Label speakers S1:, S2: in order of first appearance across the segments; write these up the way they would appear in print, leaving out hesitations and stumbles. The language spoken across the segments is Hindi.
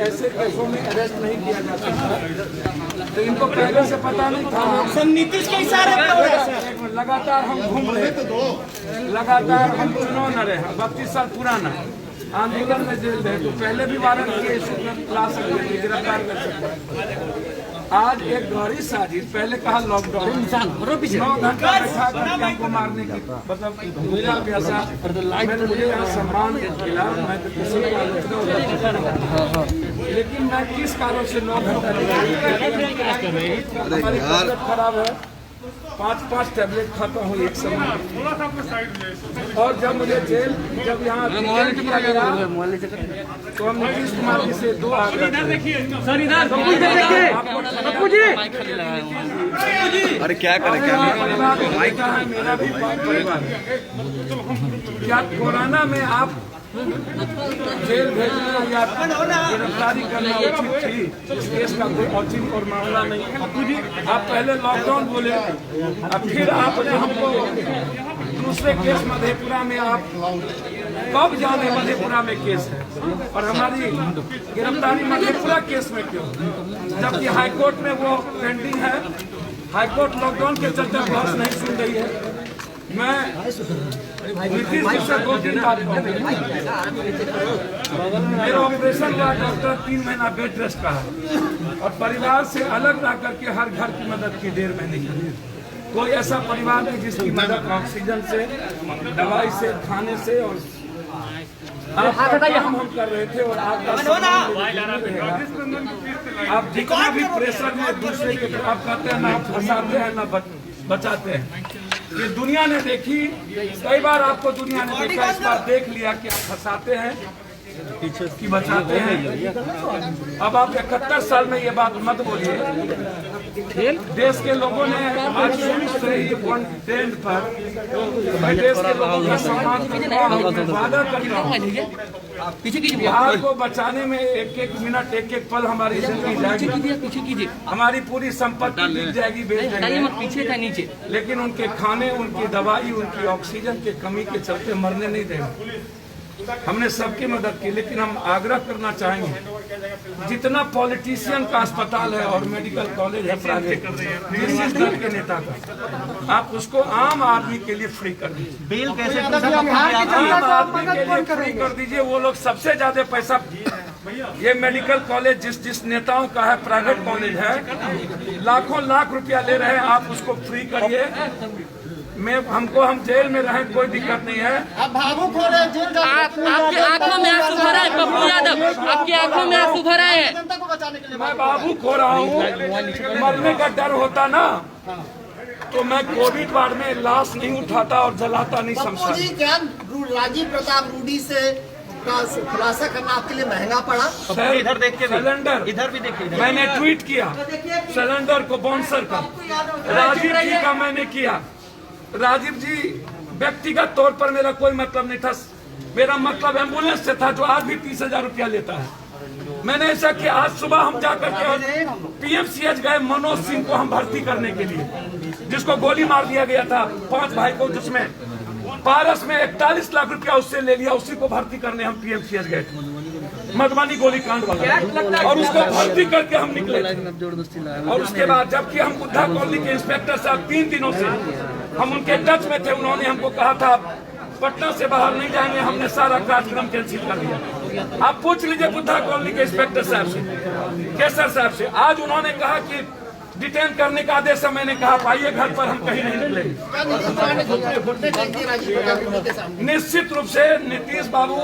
S1: ऐसे केसों में अरेस्ट नहीं किया जा सकता, तो इनको पहले से पता नहीं था।
S2: नीतीश के इशारे पर
S1: लगातार हम घूम रहे, लगातार हम चुनाव न रहे, 32 साल पुराना आंदोलन में जेल रहे, तो पहले भी वारंट किए ला सकते थे, गिरफ्तार कर सकते। आज एक गहरी साजिश, पहले कहा लॉकडाउन 9 घंटा बैठा करके हमको मारने की, मतलब मुझे यहाँ सम्मान मिला, मैं तो किसी को आलोचना, लेकिन मैं किस कारण से 9 घंटा हमारी तबियत खराब है, 5 टैबलेट खाता हूँ एक समय, और जब मुझे जेल जब यहाँ किया गया तो हम नीतीश कुमार जी से 2 आग्रह,
S3: अरे क्या करें, क्या
S1: है मेरा भी परिवार, क्या कोरोना में आप जेल भेजना या गिरफ्तारी करना उचित थी? इस केस का कोई औचित्य और मामला नहीं है। आप पहले लॉकडाउन बोले, अब फिर आपने हमको दूसरे केस मधेपुरा में, आप कब जाने मधेपुरा में केस है और हमारी गिरफ्तारी मधेपुरा केस में क्यों, जबकि हाईकोर्ट में वो पेंडिंग है। हाईकोर्ट लॉकडाउन के चलते बहस नहीं सुन रही है। मैं नीतीश जी से 2-3 बात कहूँगा। मेरा ऑपरेशन हुआ, डॉक्टर 3 महीना बेड रेस्ट का है, और परिवार से अलग रह करके हर घर की मदद की 1.5 महीने की। कोई ऐसा परिवार नहीं जिसकी मदद ऑक्सीजन से, दवाई से, खाने से, और काम हम कर रहे थे, और आप जितना भी प्रेशर में दूसरे के, आप कहते हैं ना आप फंसाते हैं ना बचाते हैं। ये दुनिया ने देखी, कई बार आपको दुनिया ने देखा, इस बार देख लिया कि आप फंसाते हैं कि बचाते हैं। अब आप 71 साल में ये बात मत बोलिए। देश के लोगों ने आज से ही कॉन्टेंट पर मैं देश के लोगों का सम्मान करता हूं, वादा करता हूं बिहार को बचाने में 1-1 मिनट, 1-1 पल हमारी जिंदगी जाएगी, हमारी पूरी संपत्ति बिक जाएगी, बेच देंगे, लेकिन उनके खाने, उनकी दवाई, उनकी ऑक्सीजन की कमी के चलते मरने नहीं देंगे। हमने सबकी मदद की, लेकिन हम आग्रह करना चाहेंगे, जितना पॉलिटिशियन का अस्पताल है और मेडिकल कॉलेज है प्राइवेट, जिस दल के नेता का, आप उसको आम आदमी के लिए फ्री कर दीजिए।
S2: बिल कैसे
S1: आम आदमी के लिए फ्री कर दीजिए। वो लोग सबसे ज्यादा पैसा, ये मेडिकल कॉलेज जिस नेताओं का है, प्राइवेट कॉलेज है, लाखों लाख रुपया ले रहे हैं, आप उसको फ्री करिए। हम जेल में रहें, कोई दिक्कत नहीं है।
S2: आप भावुक हो रहे हैं,
S4: आपकी आंखों में आंसू भरा है पप्पू यादव, आपकी आंखों में आंसू भरा है।
S2: जनता को बचाने के लिए
S1: मैं भावुक हो रहा हूँ, मरने का डर होता ना तो मैं कोविड वार्ड में लाश नहीं उठाता और जलाता नहीं समझा।
S2: क्या राजीव प्रताप रूडी से का खुलासा करना आपके लिए महंगा पड़ा?
S1: इधर देख के सिलेंडर, इधर भी देखिए, मैंने ट्वीट किया सिलेंडर को बाउंसर का, राजीव जी का मैंने किया। राजीव जी व्यक्तिगत तौर पर मेरा कोई मतलब नहीं था, मेरा मतलब एम्बुलेंस से था, जो आज भी 30,000 रुपया लेता है। मैंने ऐसा किया, आज सुबह हम जाकर के PMCH गए मनोज सिंह को हम भर्ती करने के लिए, जिसको गोली मार दिया गया था 5 भाई को, जिसमें पारस में 41 लाख रुपया उससे ले लिया, उसी को भर्ती करने हम PMCH गए, मधुबनी गोलीकांड वाला, और उसको भर्ती करके हम निकले। और उसके बाद जबकि हम बुद्धा कॉलोनी के इंस्पेक्टर साहब 3 दिनों से हम उनके टच में थे, उन्होंने हमको कहा था पटना से बाहर नहीं जाएंगे, हमने सारा कार्यक्रम कैंसिल कर दिया। आप पूछ लीजिए बुद्धा कॉलोनी के इंस्पेक्टर साहब से, केसर साहब से, आज उन्होंने कहा कि डिटेन करने का आदेश है। मैंने कहा आइए घर पर, हम कहीं नहीं निकलेंगे। निश्चित रूप से नीतीश बाबू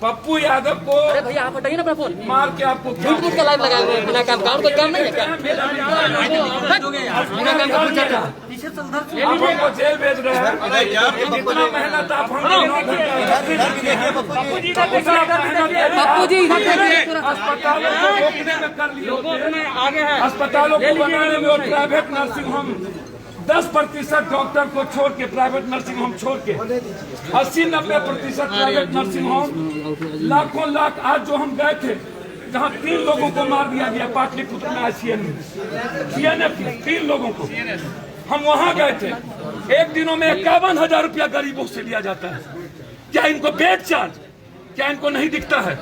S1: पप्पू यादव को,
S4: अरे भैया आप हटाइए ना अपना फोन,
S1: मार के आपको
S4: झूठ का लाइव लगाए हुए बिना काम, कोई काम नहीं है क्या?
S1: आपको जेल भेज रहे हैं, जितना मेहनत आप
S4: पप्पू जी
S1: अस्पतालों को रोकने में कर लिए, आगे है अस्पतालों को बनाने में, और प्राइवेट नर्सिंग होम 10% डॉक्टर को छोड़ के, प्राइवेट नर्सिंग होम छोड़ के 80-90% प्राइवेट नर्सिंग होम, लाखों लाख। आज जो हम गए थे जहां 3 लोगों को मार दिया गया पाटलिपुत्र में सीएनएफ में 3 लोगों को। हम वहां गए थे। एक दिनों में 51,000 रुपया गरीबों से लिया जाता है। क्या इनको बेड चार्ज, क्या इनको नहीं दिखता है?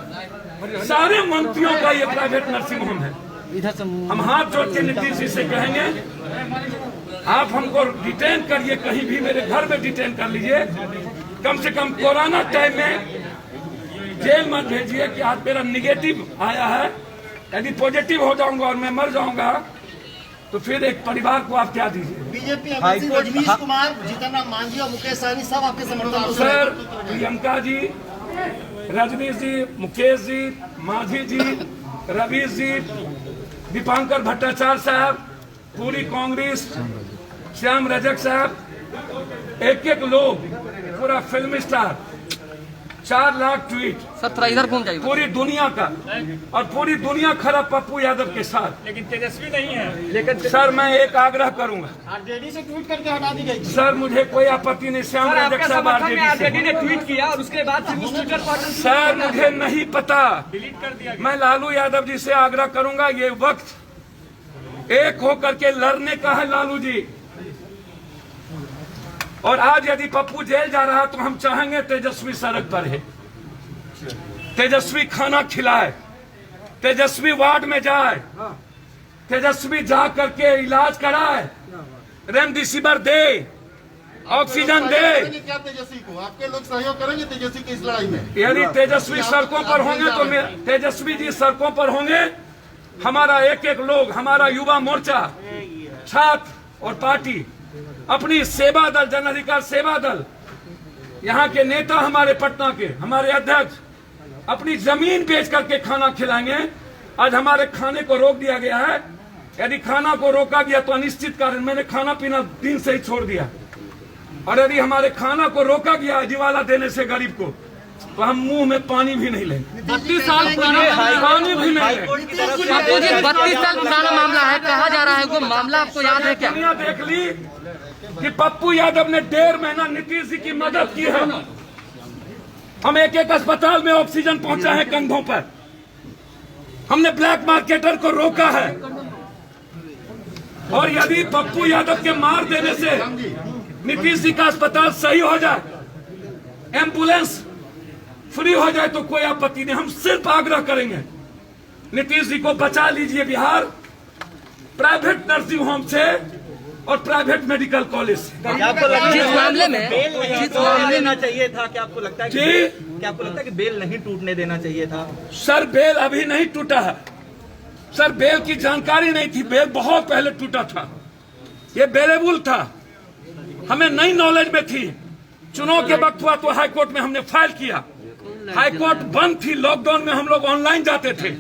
S1: सारे मंत्रियों का ये प्राइवेट नर्सिंग होम है। हम हाथ जोड़ के नीतीश जी से कहेंगे, आप हमको डिटेन करिए, कहीं भी मेरे घर में डिटेन कर लीजिए। कम से कम कोरोना टाइम में जेल मत भेजिए कि आज मेरा निगेटिव आया है, यदि पॉजिटिव हो जाऊंगा और मैं मर जाऊंगा तो फिर एक परिवार को आप क्या दीजिए?
S2: बीजेपी अभिषेक रजनीश कुमार, जीतन राम मांझी और मुकेश सहनी सब आपके समर्थन।
S1: सर, प्रियंका जी, रजनीश जी, मुकेश जी, मांझी जी, रवीश जी, दीपांकर भट्टाचार्य साहब, पूरी कांग्रेस, श्याम रजक साहब, एक एक लोग, पूरा फिल्म स्टार, 4 लाख ट्वीट,
S4: 17 इधर घूम जाइए।
S1: पूरी दुनिया का, और पूरी दुनिया खड़ा पप्पू यादव के साथ।
S5: लेकिन तेजस्वी नहीं है। लेकिन
S1: सर मैं एक आग्रह करूंगा,
S5: आरजेडी से ट्वीट करके हटा दी गई।
S1: सर मुझे कोई आपत्ति नहीं, श्याम रजक साहब
S5: आरजेडी ने ट्वीट किया और उसके बाद फिर उस ट्विटर पर
S1: सर मुझे नहीं पता,
S5: डिलीट कर दिया।
S1: मैं लालू यादव जी से आग्रह करूंगा, ये वक्त एक होकर के लड़ने का है लालू जी। और आज यदि पप्पू जेल जा रहा है तो हम चाहेंगे तेजस्वी सड़क पर है, तेजस्वी खाना खिलाए, तेजस्वी वार्ड में जाए, तेजस्वी जा करके इलाज कराए, रेमडेसिविर दे, ऑक्सीजन दे।
S6: क्या तेजस्वी को आपके लोग सहयोग करेंगे तेजस्वी की इस लड़ाई में?
S1: यदि तेजस्वी सड़कों पर होंगे तो तेजस्वी जी सड़कों पर होंगे, हमारा एक एक लोग, हमारा युवा मोर्चा, छात्र और पार्टी, अपनी सेवा दल, जन अधिकार सेवा दल, यहाँ के नेता, हमारे पटना के हमारे अध्यक्ष अपनी जमीन बेच करके खाना खिलाएंगे। आज हमारे खाने को रोक दिया गया है। यदि खाना को रोका गया तो अनिश्चित कारण, मैंने खाना पीना दिन से ही छोड़ दिया, और यदि हमारे खाना को रोका गया दिवाला देने से गरीब को, तो हम मुंह में पानी भी नहीं लेंगे।
S4: 32 साल
S1: पानी भी नहीं लेंगे।
S4: 32 साल पुराना मामला है, कहा जा रहा है वो मामला आपको याद है क्या?
S1: दुनिया देख ली कि पप्पू यादव ने 1.5 महीना नीतीश जी की मदद की है। हम एक एक अस्पताल में ऑक्सीजन पहुंचा है कंधों पर, हमने ब्लैक मार्केटर को रोका है। और यदि पप्पू यादव के मार देने से नीतीश जी का अस्पताल सही हो जाए, एम्बुलेंस फ्री हो जाए तो कोई आपत्ति नहीं। हम सिर्फ आग्रह करेंगे, नीतीश जी को बचा लीजिए बिहार प्राइवेट नर्सिंग होम से और प्राइवेट मेडिकल कॉलेज से।
S4: जिस मामले में
S5: देना चाहिए था, क्या आपको लगता है
S1: जी,
S5: क्या आपको लगता है कि बेल नहीं टूटने देना चाहिए था?
S1: सर बेल अभी नहीं टूटा है। सर बेल की जानकारी नहीं थी, बेल बहुत पहले टूटा था, ये बेलेबल था, हमें नई नॉलेज में थी। चुनाव के वक्त हुआ तो हाई कोर्ट में हमने फाइल किया, हाई कोर्ट बंद थी, लॉकडाउन में हम लोग ऑनलाइन जाते थे।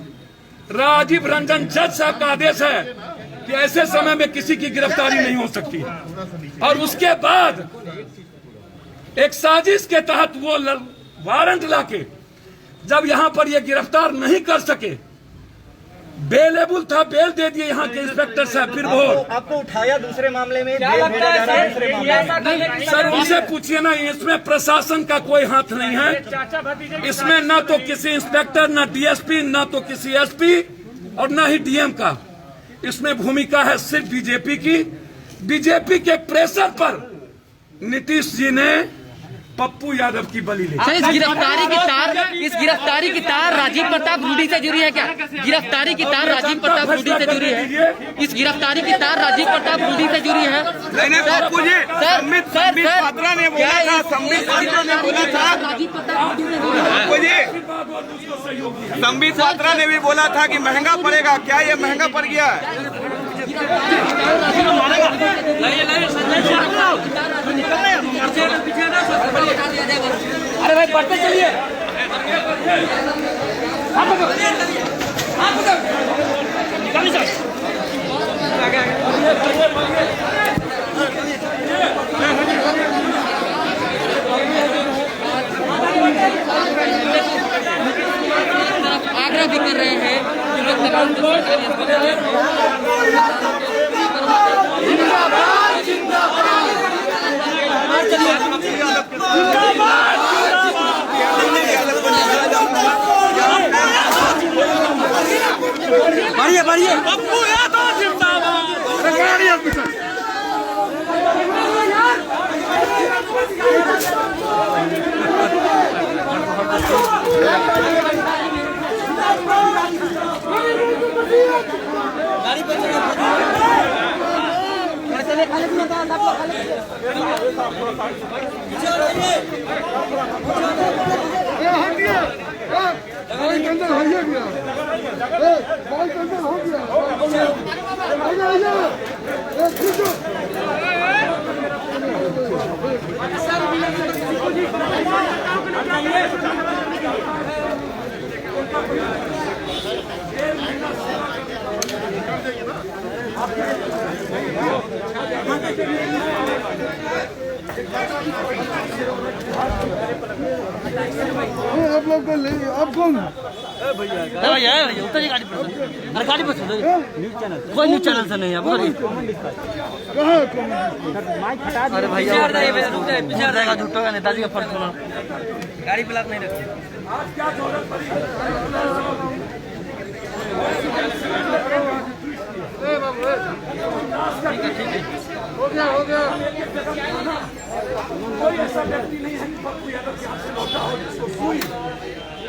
S1: राजीव रंजन जज साहब का आदेश है कि ऐसे समय में किसी की गिरफ्तारी नहीं हो सकती, और उसके बाद एक साजिश के तहत वो वारंट लाके जब यहाँ पर ये गिरफ्तार नहीं कर सके, बेलेबल था, बेल दे दिए यहाँ के इंस्पेक्टर साहब। फिर वो
S5: आपको उठाया दूसरे मामले में, क्या लगता है
S1: सर उनसे पूछिए ना, इसमें प्रशासन का कोई हाथ नहीं है। इसमें न तो किसी इंस्पेक्टर, न डीएसपी, न तो किसी एसपी और न ही डीएम का। इसमें भूमिका है सिर्फ बीजेपी की। बीजेपी के प्रेशर पर नीतीश जी ने पप्पू यादव की बलि ली।
S4: इस गिरफ्तारी की तार राजीव प्रताप रूडी से जुड़ी है क्या? गिरफ्तारी की तार राजीव प्रताप रूडी से जुड़ी है? इस गिरफ्तारी की तार राजीव प्रताप रूडी से जुड़ी है?
S3: पप्पू जी, संबित पात्रा ने बोला था, संबित पात्रा ने बोला था,
S4: राजीव प्रताप रूडी से जुड़ी है।
S3: पप्पू जी, संबित पात्रा ने भी बोला था कि महंगा पड़ेगा, क्या ये महंगा पड़ गया है?
S4: अरे भाई पढ़ते चलिए। आग्रह भी कर रहे हैं कि लोग तमाम बढ़िए बढ़िए
S3: पप्पू यादव जिंदाबाद।
S7: आप लोग आप कौन?
S4: भैया उतरिए गाड़ी पर। अरे गाड़ी पर कोई न्यूज चैनल से नहीं है बोलिए। अरे भैया पीछे रहेगा झूठो का नेताजी का फर्ज सुनो। गाड़ी ब्लॉक नहीं रखते।
S7: हो गया
S1: कोई ऐसा व्यक्ति नहीं है कि पप्पू यादव के हाथ से लौटा हो जिसको कोई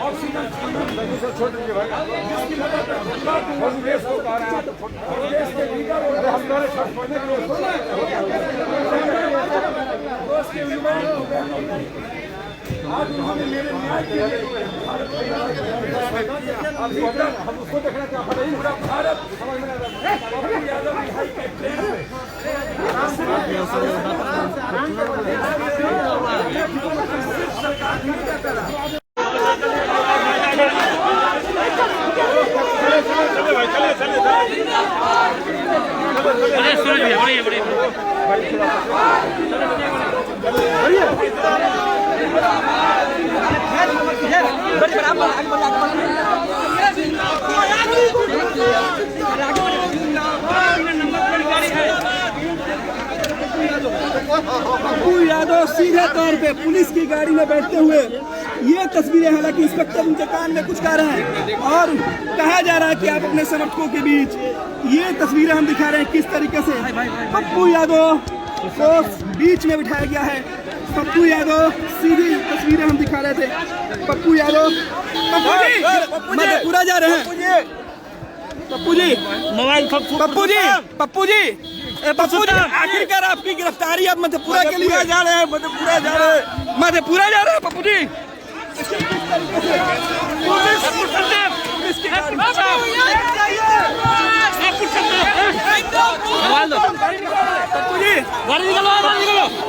S1: ऑक्सीजन जिसकी मदद कांग्रेस को कह रहे हैं कांग्रेस के लीडर हम लोग के युवाओं को आज उन्होंने मेरे न्याय के लिए हम उसको देखना चाहते हैं। पूरा भारत पप्पू यादव भाई के प्रेम
S8: पप्पू यादव सीधे तौर पे पुलिस की गाड़ी में बैठते हुए ये तस्वीरें, हालांकि इंस्पेक्टर उनके कान में कुछ कह रहे हैं और कहा जा रहा है कि आप अपने समर्थकों के बीच ये तस्वीरें हम दिखा रहे हैं किस तरीके से पप्पू यादव को बीच में बिठाया गया है। पप्पू यादव सीधी तस्वीरें हम दिखा रहे थे। पप्पू यादव पूरा जा रहे हैं। पप्पू जी मोबाइल पप्पू जी आखिरकार आपकी गिरफ्तारी अब मधेपुरा के लिए जा रहे हैं। मधेपुरा जा रहे हैं पप्पू जी।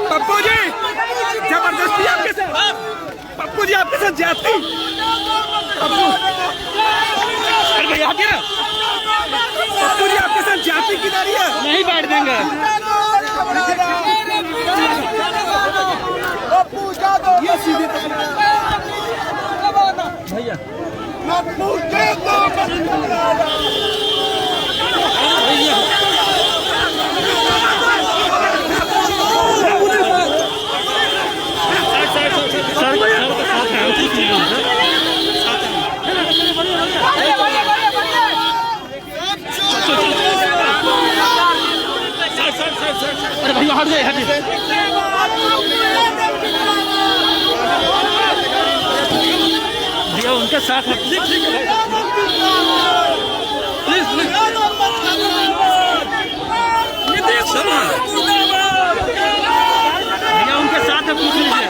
S8: पप्पू जी जबरदस्ती आपके साथ, पप्पू जी आपके साथ जाती। पप्पू जी आपके साथ जाति की नारी है, नहीं बैठ देंगे। ये सीधी भैया अरे भैया हट जाए भैया उनके साथ प्लीज भैया उनके साथ है, पूछ लीजिए।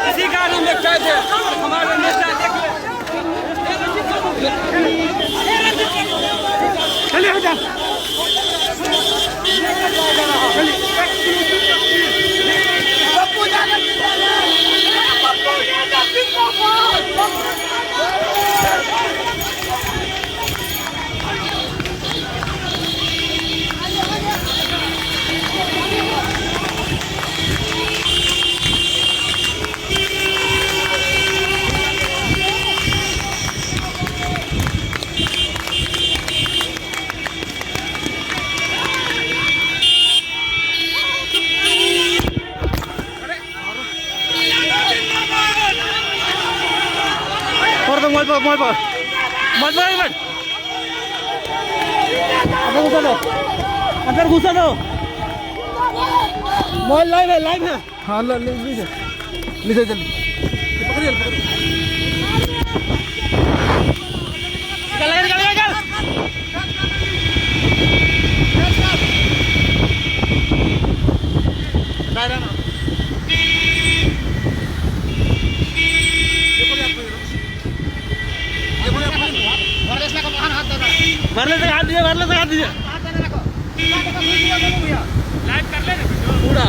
S8: इसी गाड़ी में कैद है हमारे नेता। चलिए हटा
S5: अंदर घुसा दो। मोबाइल लाइव है।
S7: हाँ लीजिए जल्दी
S5: वायरलेस से हाथ दीजिए
S1: लाइव कर ले
S5: पूरा।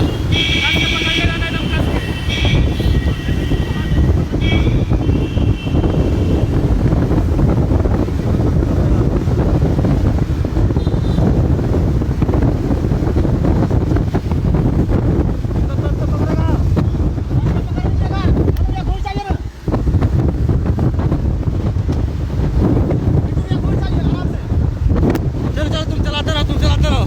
S5: चलो तुम चलाते रहो।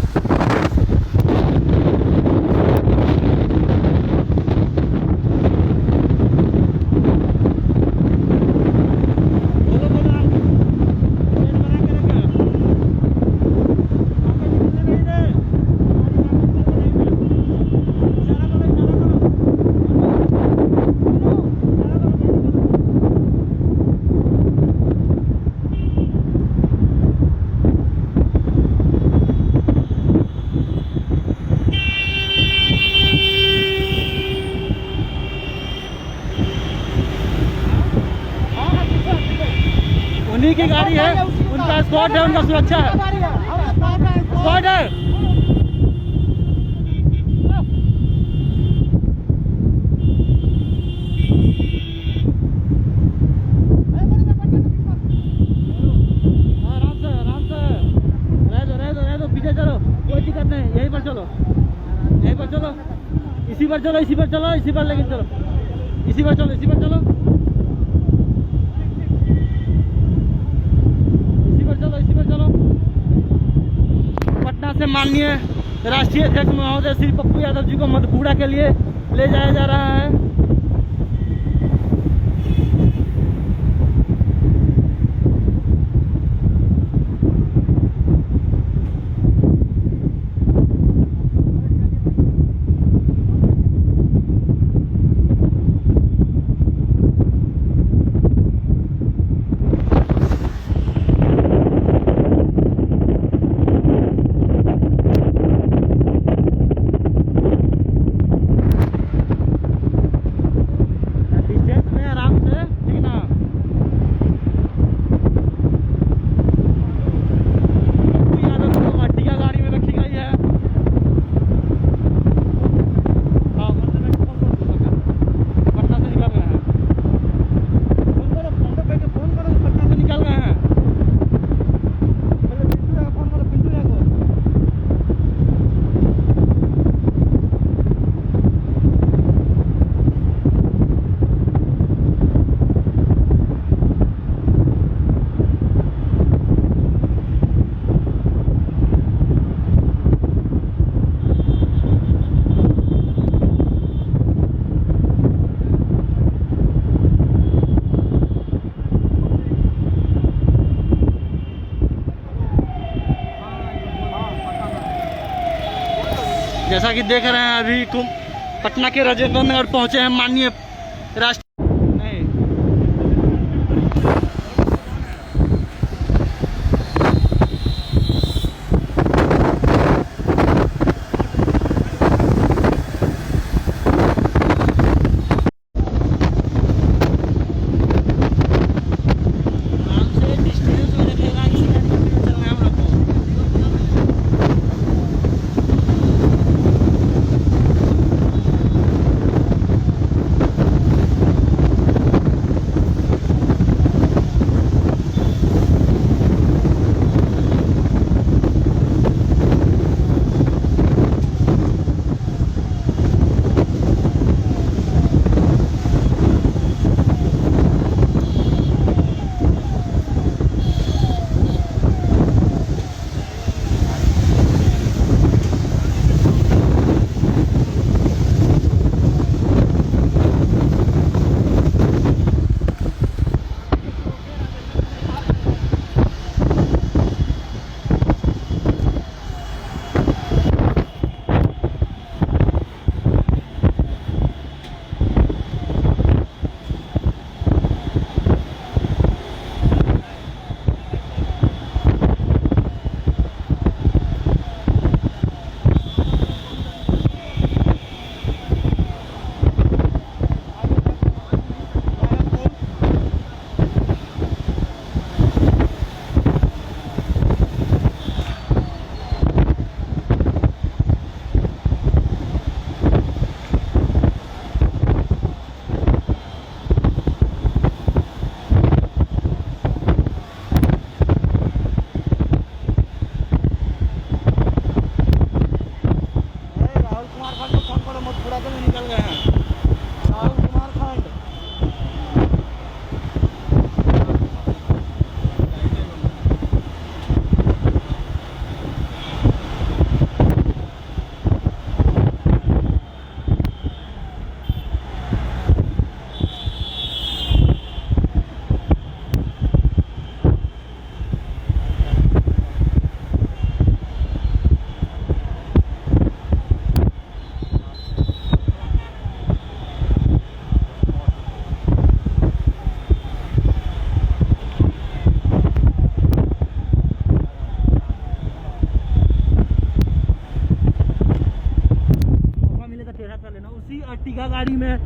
S5: उन्हीं की गाड़ी है, उनका स्क्वाड है, उनका सुरक्षा है, स्क्वाड है। आराम से रह दो, पीछे चलो, कोई दिक्कत नहीं, यहीं पर चलो, इसी पर चलो, इसी पर लेकिन चलो, इसी पर चलो। पटना से माननीय राष्ट्रीय अध्यक्ष महोदय श्री पप्पू यादव जी को मधुपुरा के लिए ले जाया जा रहा है। जैसा कि देख रहे हैं अभी पटना के राजेंद्र नगर पहुंचे हैं माननीय राष्ट्र कुमारखंड को फोन करो, मधुपुरा के लिए निकल गए हैं। राहुल कुमारखंड उसी अर्टिगा गाड़ी में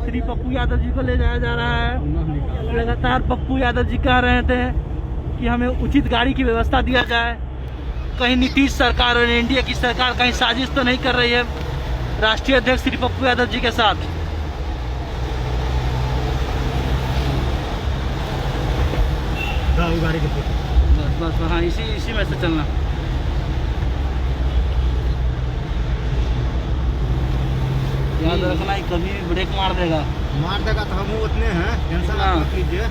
S5: श्री पप्पू यादव जी को ले जाया जा रहा है। लगातार पप्पू यादव जी कह रहे थे कि हमें उचित गाड़ी की व्यवस्था दिया जाए। कहीं नीतीश सरकार और एनडीए की सरकार कहीं साजिश तो नहीं कर रही है राष्ट्रीय अध्यक्ष श्री पप्पू यादव जी के साथ। बस बस हाँ, इसी में से चलना। याद रखना, ही कभी भी ब्रेक मार देगा
S6: तो हम उतने हैं, टेंशन
S5: हाँ।
S6: मत लीजिए।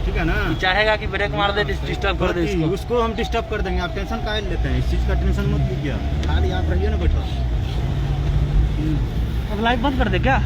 S6: ठीक है ना,
S5: चाहेगा कि ब्रेक मार दे, डिस्टर्ब कर दे इसको।
S6: उसको हम डिस्टर्ब कर देंगे, आप टेंशन काहे लेते हैं? इस चीज का टेंशन मत लीजिए, खाली आप रहिए ना बैठो।
S5: अब लाइव बंद कर दे क्या?